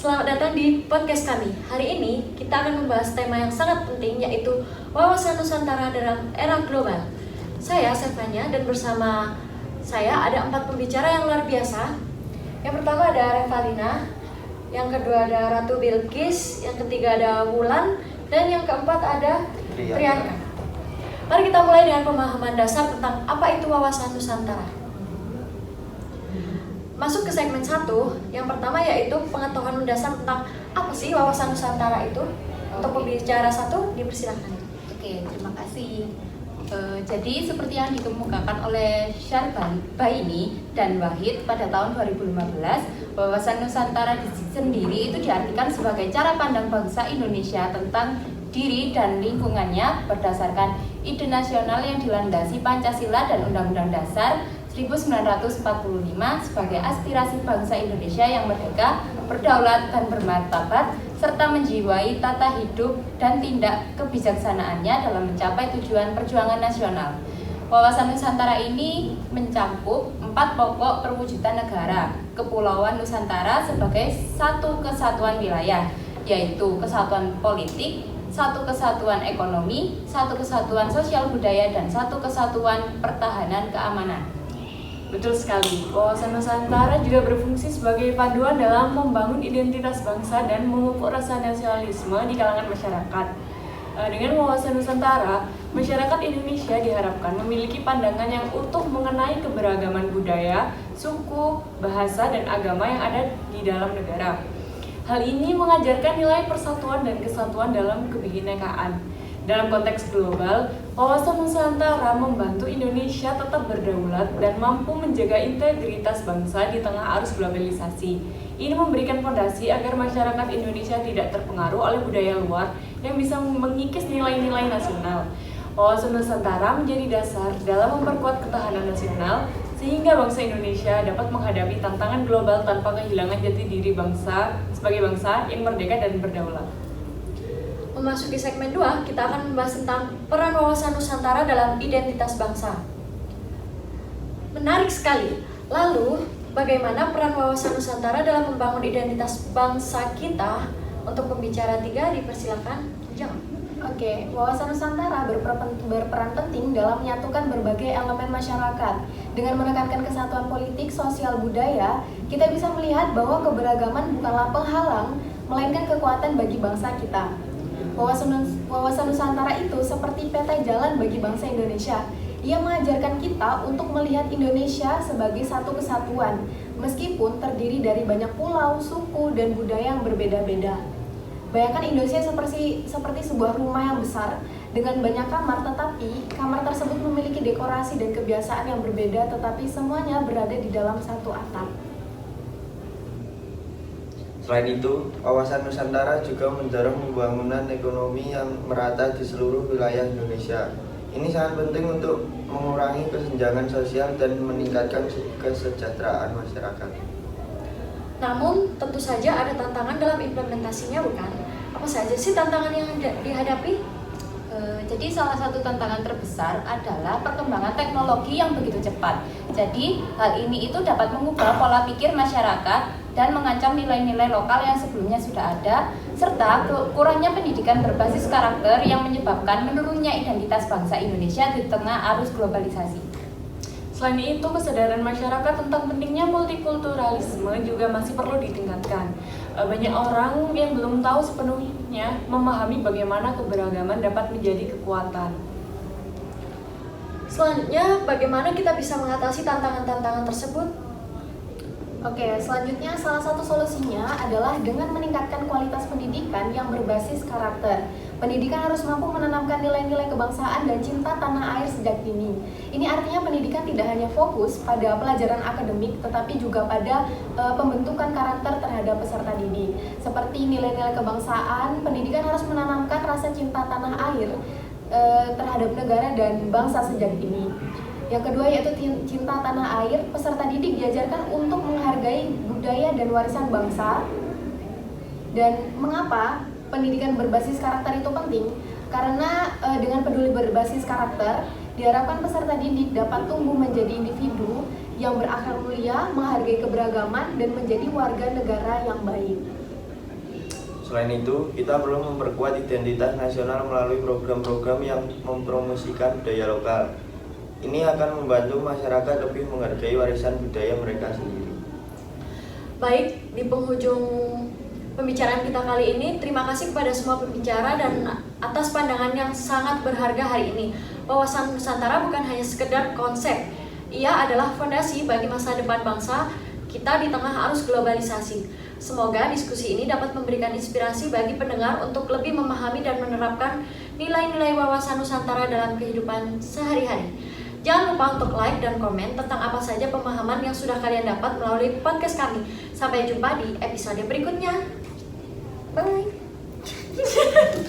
Selamat datang di podcast kami. Hari ini kita akan membahas tema yang sangat penting, yaitu wawasan Nusantara dalam era global. Saya Sevanya, dan bersama saya ada 4 pembicara yang luar biasa. Yang pertama ada Revalina, yang kedua ada Ratu Bilqis, yang ketiga ada Wulan, dan yang keempat ada Trianka. Mari kita mulai dengan pemahaman dasar tentang apa itu wawasan Nusantara. Masuk ke segmen 1, yang pertama yaitu pengetahuan mendasar tentang apa sih wawasan Nusantara itu. Untuk pembicara 1, dipersilakan. Oke, terima kasih. Jadi seperti yang dikemukakan oleh Syarbaini dan Wahid pada tahun 2015, wawasan Nusantara sendiri itu diartikan sebagai cara pandang bangsa Indonesia tentang diri dan lingkungannya berdasarkan ide nasional yang dilandasi Pancasila dan Undang-Undang Dasar 1945 sebagai aspirasi bangsa Indonesia yang merdeka, berdaulat dan bermartabat, serta menjiwai tata hidup dan tindak kebijaksanaannya dalam mencapai tujuan perjuangan nasional. Wawasan Nusantara ini mencakup 4 pokok perwujudan negara, Kepulauan Nusantara sebagai satu kesatuan wilayah, yaitu kesatuan politik, satu kesatuan ekonomi, satu kesatuan sosial budaya, dan satu kesatuan pertahanan keamanan. Betul sekali, wawasan Nusantara juga berfungsi sebagai panduan dalam membangun identitas bangsa dan memupuk rasa nasionalisme di kalangan masyarakat. Dengan wawasan Nusantara, masyarakat Indonesia diharapkan memiliki pandangan yang utuh mengenai keberagaman budaya, suku, bahasa, dan agama yang ada di dalam negara. Hal ini mengajarkan nilai persatuan dan kesatuan dalam kebinekaan. Dalam konteks global, wawasan Nusantara membantu Indonesia tetap berdaulat dan mampu menjaga integritas bangsa di tengah arus globalisasi. Ini memberikan fondasi agar masyarakat Indonesia tidak terpengaruh oleh budaya luar yang bisa mengikis nilai-nilai nasional. Wawasan Nusantara menjadi dasar dalam memperkuat ketahanan nasional, sehingga bangsa Indonesia dapat menghadapi tantangan global tanpa kehilangan jati diri bangsa sebagai bangsa yang merdeka dan berdaulat. Memasuki segmen 2, kita akan membahas tentang peran wawasan Nusantara dalam identitas bangsa. Menarik sekali. Lalu, bagaimana peran wawasan Nusantara dalam membangun identitas bangsa kita? Untuk pembicara 3, dipersilakan. Jangan. Oke, wawasan Nusantara berperan penting dalam menyatukan berbagai elemen masyarakat. Dengan menekankan kesatuan politik, sosial, budaya, kita bisa melihat bahwa keberagaman bukanlah penghalang, melainkan kekuatan bagi bangsa kita. Wawasan Nusantara itu seperti peta jalan bagi bangsa Indonesia. Ia mengajarkan kita untuk melihat Indonesia sebagai satu kesatuan, meskipun terdiri dari banyak pulau, suku, dan budaya yang berbeda-beda. Bayangkan Indonesia seperti sebuah rumah yang besar dengan banyak kamar, tetapi kamar tersebut memiliki dekorasi dan kebiasaan yang berbeda, tetapi semuanya berada di dalam satu atap. Selain itu, wawasan Nusantara juga mendorong pembangunan ekonomi yang merata di seluruh wilayah Indonesia. Ini sangat penting untuk mengurangi kesenjangan sosial dan meningkatkan kesejahteraan masyarakat. Namun, tentu saja ada tantangan dalam implementasinya, bukan? Apa saja sih tantangan yang dihadapi? Jadi salah satu tantangan terbesar adalah perkembangan teknologi yang begitu cepat. Jadi hal ini itu dapat mengubah pola pikir masyarakat dan mengancam nilai-nilai lokal yang sebelumnya sudah ada, serta kurangnya pendidikan berbasis karakter yang menyebabkan menurunnya identitas bangsa Indonesia di tengah arus globalisasi. Selain itu, kesadaran masyarakat tentang pentingnya multikulturalisme juga masih perlu ditingkatkan. Banyak orang yang belum tahu sepenuhnya memahami bagaimana keberagaman dapat menjadi kekuatan. Selanjutnya, bagaimana kita bisa mengatasi tantangan-tantangan tersebut? Oke, selanjutnya salah satu solusinya adalah dengan meningkatkan kualitas pendidikan yang berbasis karakter. Pendidikan harus mampu menanamkan nilai-nilai kebangsaan dan cinta tanah air sejak dini. Ini artinya pendidikan tidak hanya fokus pada pelajaran akademik, tetapi juga pada pembentukan karakter terhadap peserta didik. Seperti nilai-nilai kebangsaan, pendidikan harus menanamkan rasa cinta tanah air terhadap negara dan bangsa sejak dini. Yang kedua yaitu cinta tanah air. Peserta didik diajarkan untuk menghargai budaya dan warisan bangsa. Dan mengapa pendidikan berbasis karakter itu penting? Karena dengan peduli berbasis karakter, diharapkan peserta didik dapat tumbuh menjadi individu yang berakhlak mulia, menghargai keberagaman, dan menjadi warga negara yang baik. Selain itu, kita perlu memperkuat identitas nasional melalui program-program yang mempromosikan budaya lokal. Ini akan membantu masyarakat lebih menghargai warisan budaya mereka sendiri. Baik, di penghujung pembicaraan kita kali ini, terima kasih kepada semua pembicara dan atas pandangan yang sangat berharga hari ini. Wawasan Nusantara bukan hanya sekedar konsep, ia adalah fondasi bagi masa depan bangsa kita di tengah arus globalisasi. Semoga diskusi ini dapat memberikan inspirasi bagi pendengar untuk lebih memahami dan menerapkan nilai-nilai wawasan Nusantara dalam kehidupan sehari-hari. Jangan lupa untuk like dan komen tentang apa saja pemahaman yang sudah kalian dapat melalui podcast kami. Sampai jumpa di episode berikutnya. Bye!